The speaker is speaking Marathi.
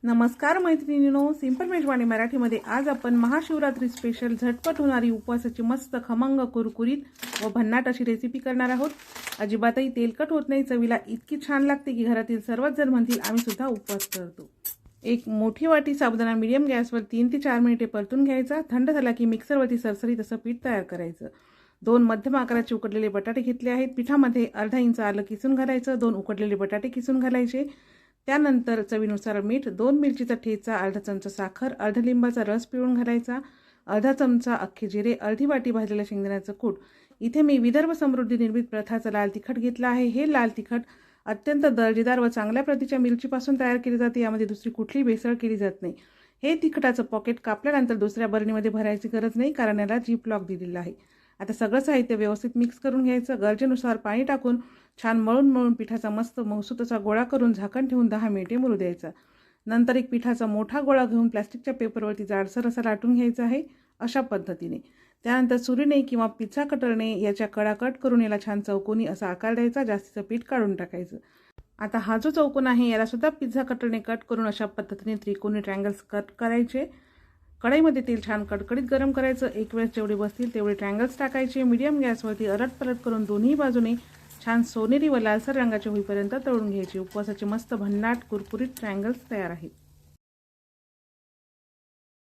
नमस्कार मैत्रिणींनो, सिंपल मेजवानी मराठीमध्ये आज आपण महाशिवरात्री स्पेशल झटपट होणारी उपवासाची मस्त खमंग कुरकुरीत व भन्नाट अशी रेसिपी करणार आहोत। अजिबातही तेलकट होत नाही, चवीला इतकी छान लागते की घरातील सर्वच जण म्हणतील आम्ही सुद्धा उपवास करतो। एक मोठी वाटी साबुदाणा मीडियम गॅसवर 3 ते 4 मिनिटे परतून घ्यायचा। थंड झाला की मिक्सरवरती सरसरीत असं पीठ तयार करायचं। 2 मध्यम आकाराचे उकडलेले बटाटे घेतले आहेत। पिठामध्ये अर्धा इंच आलं किसून घालायचं, 2 उकडलेले बटाटे किसून घालायचे। त्यानंतर चवीनुसार मीठ, 2 मिरचीचा ठेचा, अर्धा चमचा साखर, अर्धा लिंबाचा रस पिळून घालायचा, अर्धा चमचा अख्खे जिरे, अर्धी वाटी भाजलेल्या शेंगदाण्याचं कूट। इथे मी विदर्भ समृद्धी निर्मित प्रथाचं लाल तिखट घेतलं आहे। हे लाल तिखट अत्यंत दर्जेदार व चांगल्या प्रतीच्या मिरचीपासून तयार केले जाते। यामध्ये दुसरी कुठलीही भेसळ केली जात नाही। हे तिखटाचं पॉकेट कापल्यानंतर दुसऱ्या बरणीमध्ये भरायची गरज नाही, कारण याला जीप लॉक दिलेला आहे। आता सगळं साहित्य व्यवस्थित मिक्स करून घ्यायचं। गरजेनुसार पाणी टाकून छान मळून पिठाचा मस्त मऊसूत असा गोळा करून झाकण ठेवून 10 मिनिटे मुरू द्यायचा। नंतर एक पिठाचा मोठा गोळा घेऊन प्लास्टिकच्या पेपरवरती जाडसर असा लाटून घ्यायचा आहे, अशा पद्धतीने। त्यानंतर सुरीने किंवा पिझ्झा कटरने याच्या कडा कट करून याला छान चौकोनी असा आकार द्यायचा। जास्तीचं पीठ काढून टाकायचं। आता हा जो चौकोन आहे याला सुद्धा पिझ्झा कटरने कट करून अशा पद्धतीने त्रिकोणी ट्रायंगल्स कट करायचे। कढईमध्ये तेल छान कडकडीत गरम करायचं। एक वेळेस जेवढे बसतील तेवढे ट्रायंगल्स टाकायचे। मीडियम गॅसवरती अलट-पलट करून दोन्ही बाजूने छान सोनेरी व लालसर रंगाचे होईपर्यंत तळून घ्यायचे। उपवासाचे मस्त भन्नाट कुरकुरीत ट्रायंगल्स तयार आहेत।